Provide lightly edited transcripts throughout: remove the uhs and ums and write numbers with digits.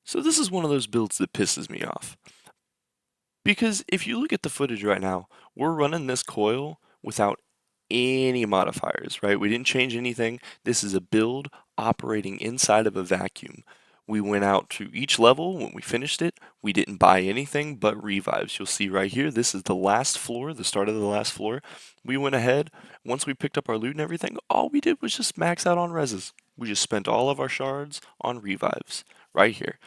So this is one of those builds that pisses me off. Because if you look at the footage right now, we're running this coil without any modifiers, right? We didn't change anything. This is a build operating inside of a vacuum. We went out to each level. When we finished it, we didn't buy anything but revives. You'll see right here, this is the last floor, the start of the last floor. We went ahead, once we picked up our loot and everything, all we did was just max out on reses. We just spent all of our shards on revives, right here.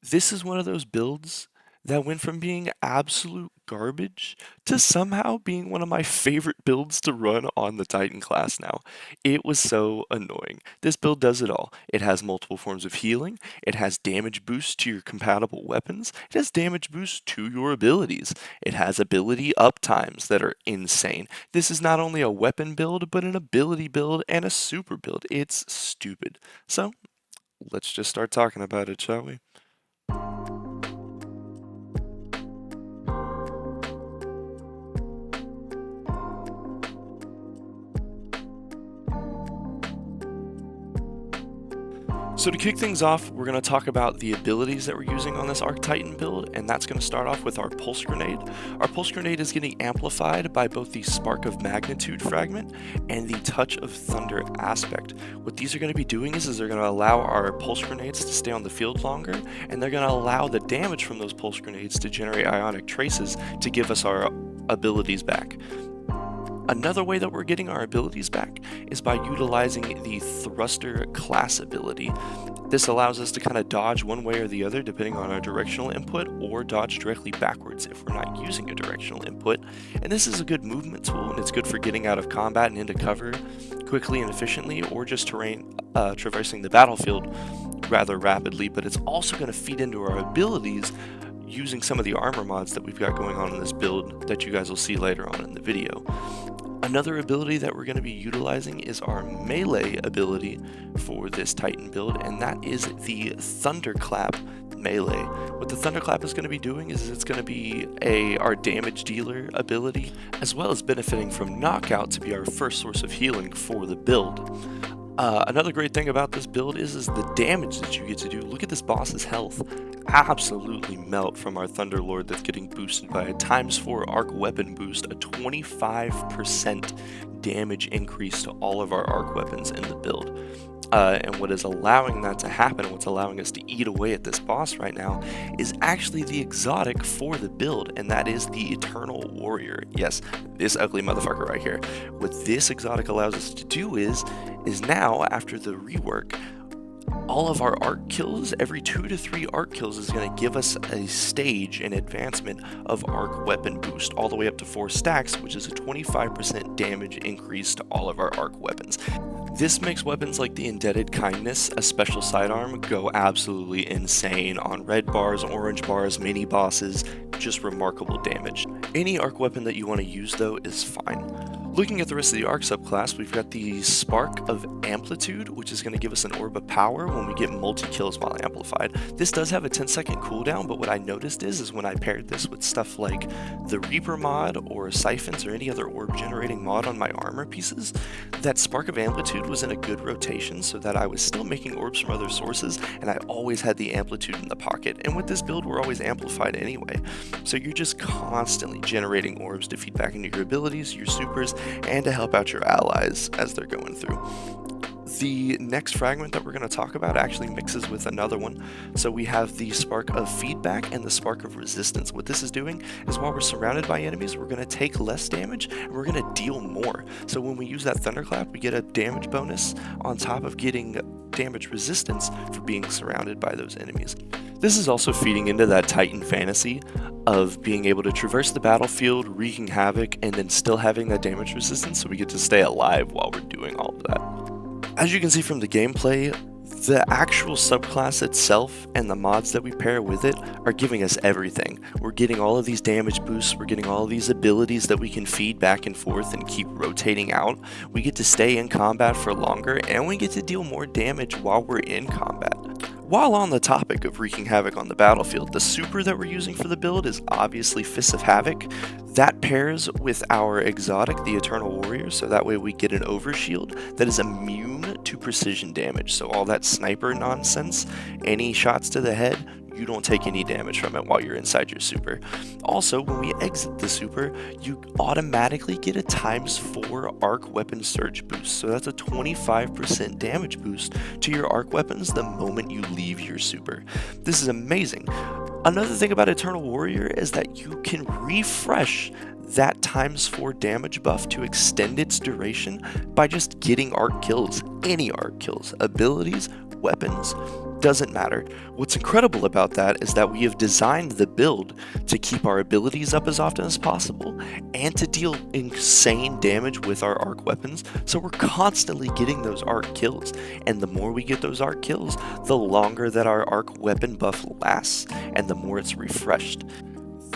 This is one of those builds that went from being absolute garbage to somehow being one of my favorite builds to run on the Titan class now. It was so annoying. This build does it all. It has multiple forms of healing, it has damage boost to your compatible weapons, it has damage boost to your abilities, it has ability up times that are insane. This is not only a weapon build, but an ability build and a super build. It's stupid. So, let's just start talking about it, shall we? So to kick things off, we're going to talk about the abilities that we're using on this Arc Titan build, and that's going to start off with our Pulse Grenade. Our Pulse Grenade is getting amplified by both the Spark of Magnitude fragment and the Touch of Thunder aspect. What these are going to be doing is they're going to allow our Pulse Grenades to stay on the field longer, and they're going to allow the damage from those Pulse Grenades to generate ionic traces to give us our abilities back. Another way that we're getting our abilities back is by utilizing the Thruster class ability. This allows us to kind of dodge one way or the other depending on our directional input, or dodge directly backwards if we're not using a directional input. And this is a good movement tool, and it's good for getting out of combat and into cover quickly and efficiently, or just traversing the battlefield rather rapidly. But it's also going to feed into our abilities using some of the armor mods that we've got going on in this build that you guys will see later on in the video. Another ability that we're going to be utilizing is our melee ability for this Titan build, and that is the Thunderclap melee. What the Thunderclap is going to be doing is it's going to be our damage dealer ability, as well as benefiting from knockout to be our first source of healing for the build. Another great thing about this build is the damage that you get to do. Look at this boss's health. Absolutely melt from our Thunderlord that's getting boosted by a ×4 arc weapon boost, a 25% damage increase to all of our arc weapons in the build. And what is allowing that to happen, what's allowing us to eat away at this boss right now, is actually the exotic for the build, and that is the Eternal Warrior. Yes, this ugly motherfucker right here. What this exotic allows us to do is now, after the rework, all of our arc kills, every 2 to 3 arc kills is going to give us a stage in advancement of arc weapon boost, all the way up to 4 stacks, which is a 25% damage increase to all of our arc weapons. This makes weapons like the Indebted Kindness, a special sidearm, go absolutely insane on red bars, orange bars, mini bosses, just remarkable damage. Any arc weapon that you want to use though is fine. Looking at the rest of the arc subclass, we've got the Spark of Amplitude, which is going to give us an Orb of Power when we get multi-kills while amplified. This does have a 10-second cooldown, but what I noticed is when I paired this with stuff like the Reaper mod or Siphons or any other orb generating mod on my armor pieces, that Spark of Amplitude was in a good rotation so that I was still making orbs from other sources, and I always had the Amplitude in the pocket. And with this build, we're always amplified anyway. So you're just constantly generating orbs to feed back into your abilities, your supers, and to help out your allies as they're going through. The next fragment that we're going to talk about actually mixes with another one. So we have the Spark of Feedback and the Spark of Resistance. What this is doing is while we're surrounded by enemies, we're going to take less damage and we're going to deal more. So when we use that Thunderclap, we get a damage bonus on top of getting damage resistance for being surrounded by those enemies. This is also feeding into that Titan fantasy of being able to traverse the battlefield, wreaking havoc, and then still having that damage resistance, so we get to stay alive while we're doing all of that. As you can see from the gameplay, the actual subclass itself and the mods that we pair with it are giving us everything. We're getting all of these damage boosts, we're getting all of these abilities that we can feed back and forth and keep rotating out. We get to stay in combat for longer, and we get to deal more damage while we're in combat. While on the topic of wreaking havoc on the battlefield, the super that we're using for the build is obviously Fists of Havoc. That pairs with our exotic, the Eternal Warrior, so that way we get an overshield that is immune to precision damage. So all that sniper nonsense, any shots to the head, you don't take any damage from it while you're inside your super. Also, when we exit the super, you automatically get a ×4 arc weapon surge boost. So that's a 25% damage boost to your arc weapons the moment you leave your super. This is amazing. Another thing about Eternal Warrior is that you can refresh that ×4 damage buff to extend its duration by just getting arc kills, any arc kills, abilities, weapons, doesn't matter. What's incredible about that is that we have designed the build to keep our abilities up as often as possible and to deal insane damage with our arc weapons, so we're constantly getting those arc kills, and the more we get those arc kills, the longer that our arc weapon buff lasts and the more it's refreshed.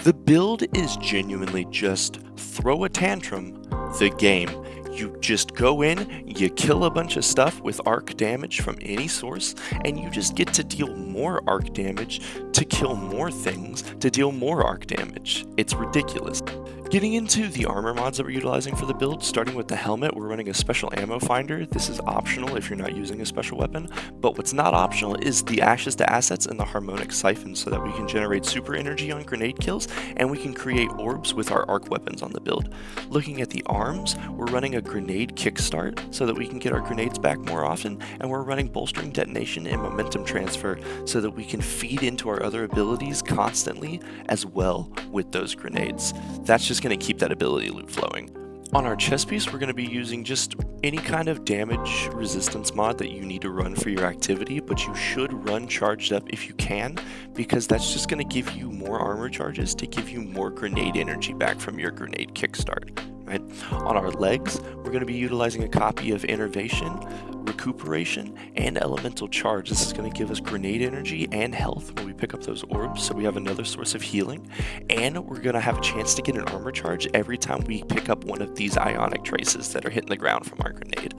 The build is genuinely just throw a tantrum, the game. You just go in, you kill a bunch of stuff with arc damage from any source, and you just get to deal more arc damage to kill more things to deal more arc damage. It's ridiculous. Getting into the armor mods that we're utilizing for the build, starting with the helmet, we're running a special ammo finder. This is optional if you're not using a special weapon, but what's not optional is the ashes to assets and the harmonic siphon, so that we can generate super energy on grenade kills and we can create orbs with our arc weapons on the build. Looking at the arms, we're running a grenade kickstart so that we can get our grenades back more often, and we're running bolstering detonation and momentum transfer so that we can feed into our other abilities constantly as well with those grenades. That's just going to keep that ability loop flowing. On our chest piece, we're going to be using just any kind of damage resistance mod that you need to run for your activity, but you should run charged up if you can, because that's just going to give you more armor charges to give you more grenade energy back from your grenade kickstart. Right? On our legs, we're going to be utilizing a copy of Innervation, Recuperation, and Elemental Charge. This is going to give us grenade energy and health when we pick up those orbs, so we have another source of healing, and we're going to have a chance to get an armor charge every time we pick up one of these ionic traces that are hitting the ground from our grenade.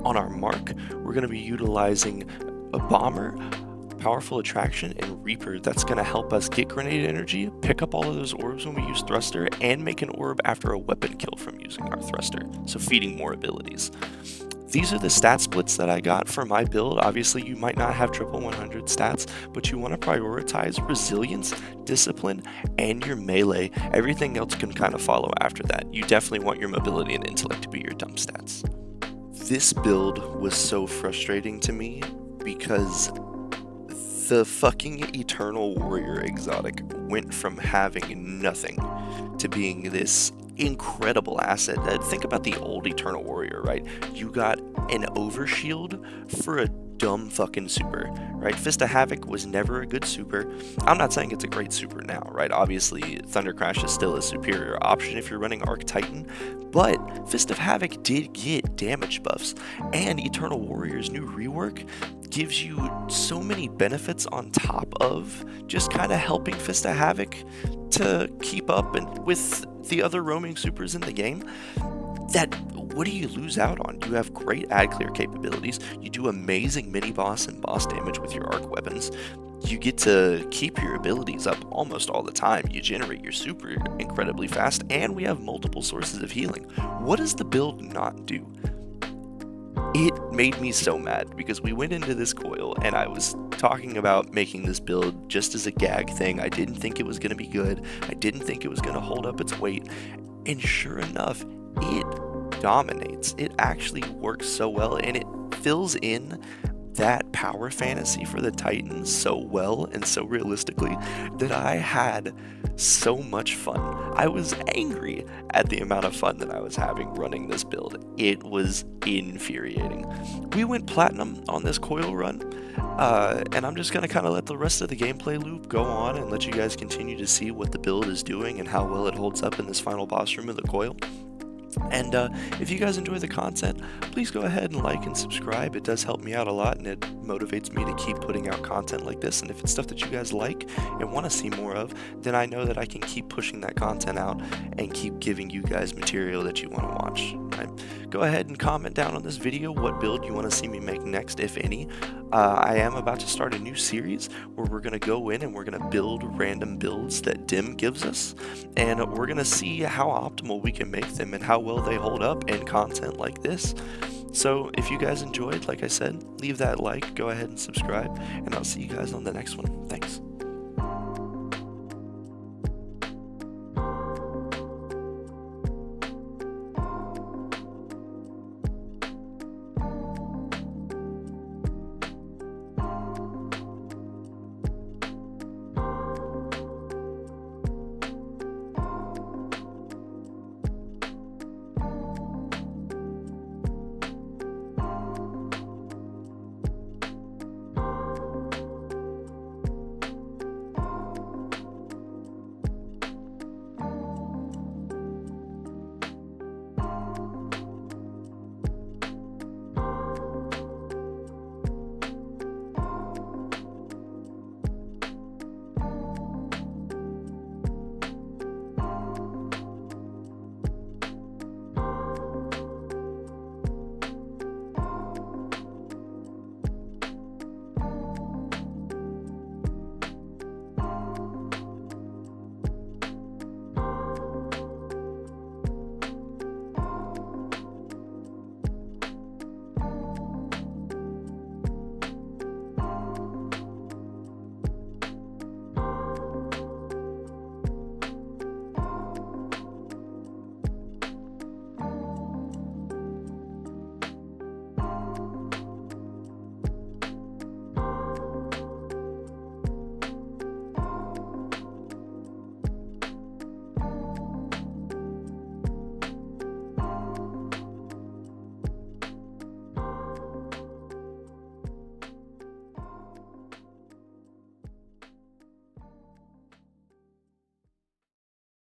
On our mark, we're going to be utilizing a Bomber, Powerful Attraction, and Reaper. That's going to help us get grenade energy, pick up all of those orbs when we use thruster, and make an orb after a weapon kill from using our thruster, so feeding more abilities. These are the stat splits that I got for my build. Obviously, you might not have triple 100 stats, but you want to prioritize resilience, discipline, and your melee. Everything else can kind of follow after that. You definitely want your mobility and intellect to be your dump stats. This build was so frustrating to me because the fucking Eternal Warrior exotic went from having nothing to being this incredible asset. Think about the old Eternal Warrior, right? You got an overshield for a dumb fucking super, right? Fist of Havoc was never a good super. I'm not saying it's a great super now, right? Obviously, Thunder Crash is still a superior option if you're running Arc Titan, but Fist of Havoc did get damage buffs, and Eternal Warrior's new rework gives you so many benefits on top of just kind of helping Fist of Havoc to keep up and with the other roaming supers in the game, that what do you lose out on? You have great ad clear capabilities, you do amazing mini boss and boss damage with your arc weapons, you get to keep your abilities up almost all the time, you generate your super incredibly fast, and we have multiple sources of healing. What does the build not do? It made me so mad because we went into this coil and I was talking about making this build just as a gag thing. I didn't think it was going to be good. I didn't think it was going to hold up its weight. And sure enough, it dominates. It actually works so well, and it fills in that power fantasy for the Titans so well and so realistically that I had so much fun. I was angry at the amount of fun that I was having running this build. It was infuriating. We went platinum on this coil run, and I'm just going to kind of let the rest of the gameplay loop go on and let you guys continue to see what the build is doing and how well it holds up in this final boss room of the coil. And if you guys enjoy the content, please go ahead and like and subscribe. It does help me out a lot, and it motivates me to keep putting out content like this. And if it's stuff that you guys like and want to see more of, then I know that I can keep pushing that content out and keep giving you guys material that you want to watch. Right? Go ahead and comment down on this video what build you want to see me make next, if any. I am about to start a new series where we're going to go in and we're going to build random builds that Dim gives us, and we're going to see how optimal we can make them and how well they hold up in content like this. So if you guys enjoyed, like I said, leave that like, go ahead and subscribe, and I'll see you guys on the next one. Thanks.